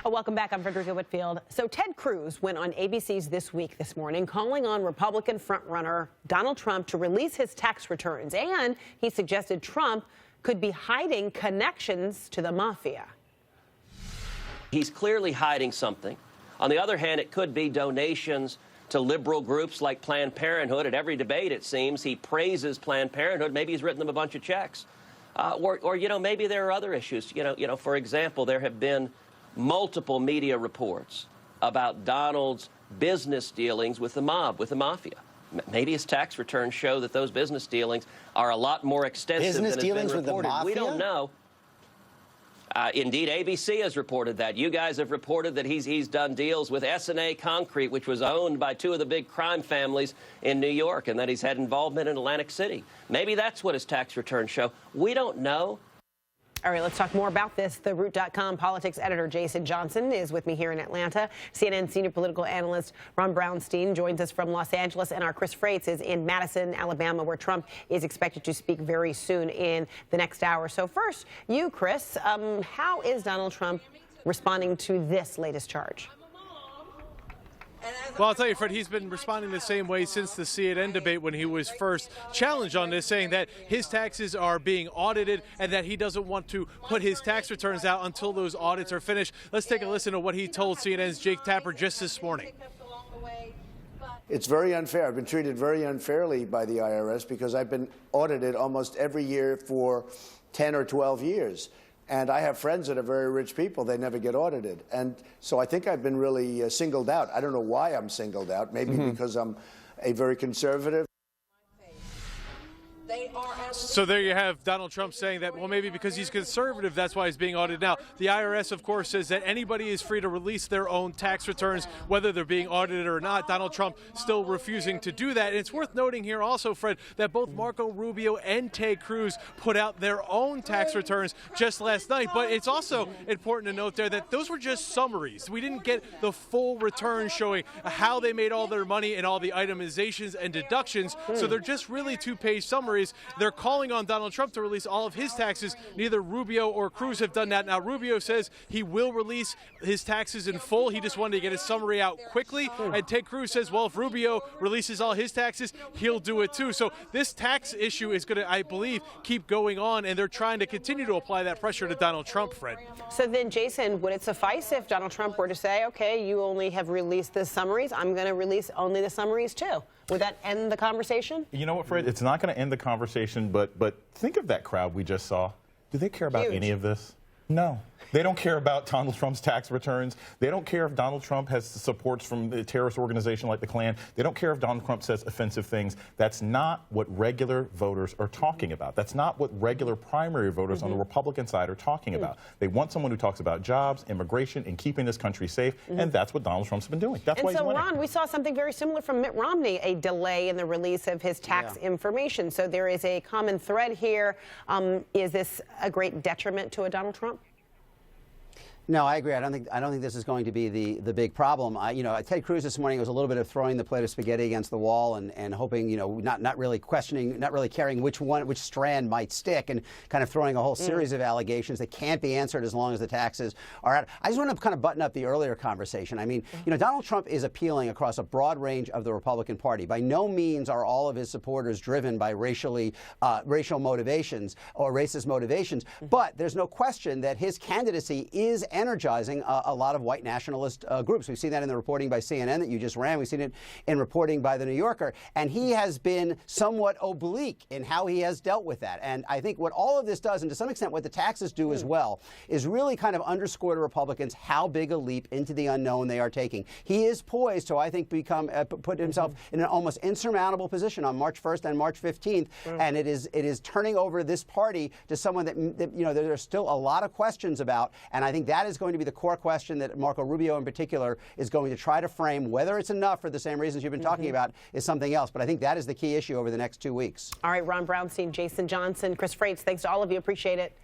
Welcome back. I'm Frederica Whitfield. So Ted Cruz went on ABC's This Week this morning, calling on Republican frontrunner Donald Trump to release his tax returns. And he suggested Trump could be hiding connections to the mafia. He's clearly hiding something. On the other hand, it could be donations to liberal groups like Planned Parenthood. At every debate, it seems, he praises Planned Parenthood. Maybe he's written them a bunch of checks. Or maybe there are other issues. For example, there have been multiple media reports about Donald's business dealings with the mob, with the mafia. Maybe his tax returns show that those business dealings are a lot more extensive than has been reported. With the mafia? We don't know. Indeed, ABC has reported that. You guys have reported that he's done deals with S&A Concrete, which was owned by two of the big crime families in New York, and that he's had involvement in Atlantic City. Maybe that's what his tax returns show. We don't know. All right, let's talk more about this. The Root.com politics editor Jason Johnson is with me here in Atlanta. CNN senior political analyst Ron Brownstein joins us from Los Angeles, and our Chris Freites is in Madison, Alabama, where Trump is expected to speak very soon in the next hour. So first, you, Chris, how is Donald Trump responding to this latest charge? Well, I'll tell you, Fred, he's been responding the same way since the CNN debate when he was first challenged on this, saying that his taxes are being audited and that he doesn't want to put his tax returns out until those audits are finished. Let's take a listen to what he told CNN's Jake Tapper just this morning. It's very unfair. I've been treated very unfairly by the IRS because I've been audited almost every year for 10 or 12 years. And I have friends that are very rich people. They never get audited. And so I think I've been really singled out. I don't know why I'm singled out. Maybe because I'm a very conservative. So there you have Donald Trump saying that, well, maybe because he's conservative, that's why he's being audited. Now, the IRS, of course, says that anybody is free to release their own tax returns, whether they're being audited or not. Donald Trump still refusing to do that. And it's worth noting here also, Fred, that both Marco Rubio and Ted Cruz put out their own tax returns just last night. But it's also important to note there that those were just summaries. We didn't get the full return showing how they made all their money and all the itemizations and deductions. So they're just really two-page summaries. They're calling on Donald Trump to release all of his taxes. Neither Rubio or Cruz have done that. Now, Rubio says he will release his taxes in full. He just wanted to get his summary out quickly. And Ted Cruz says, well, if Rubio releases all his taxes, he'll do it too. So this tax issue is going to, I believe, keep going on, and they're trying to continue to apply that pressure to Donald Trump, Fred. So then, Jason, would it suffice if Donald Trump were to say, okay, you only have released the summaries, I'm going to release only the summaries too? Would that end the conversation? You know what, Fred? It's not going to end the conversation, but think of that crowd we just saw. Do they care about any of this? No. They don't care about Donald Trump's tax returns. They don't care if Donald Trump has supports from a terrorist organization like the Klan. They don't care if Donald Trump says offensive things. That's not what regular voters are talking about. That's not what regular primary voters on the Republican side are talking about. They want someone who talks about jobs, immigration, and keeping this country safe, and that's what Donald Trump's been doing. That's why he's winning. Ron, we saw something very similar from Mitt Romney, a delay in the release of his tax information. So there is a common thread here. Is this a great detriment to a Donald Trump? No, I agree. I don't think this is going to be the big problem. Ted Cruz this morning was a little bit of throwing the plate of spaghetti against the wall and hoping, not really questioning, not really caring which strand might stick, and kind of throwing a whole series of allegations that can't be answered as long as the taxes are out. I just want to kind of button up the earlier conversation. I mean, Donald Trump is appealing across a broad range of the Republican Party. By no means are all of his supporters driven by racial motivations or racist motivations, but there's no question that his candidacy is energizing a lot of white nationalist groups. We've seen that in the reporting by CNN that you just ran. We've seen it in reporting by The New Yorker. And he has been somewhat oblique in how he has dealt with that. And I think what all of this does, and to some extent what the taxes do as well, is really kind of underscore to Republicans how big a leap into the unknown they are taking. He is poised to, I think, put himself in an almost insurmountable position on March 1st and March 15th. And it is turning over this party to someone that there's still a lot of questions about. And I think that is going to be the core question that Marco Rubio in particular is going to try to frame. Whether it's enough for the same reasons you've been talking about is something else. But I think that is the key issue over the next 2 weeks. All right, Ron Brownstein, Jason Johnson, Chris Freites, thanks to all of you. Appreciate it.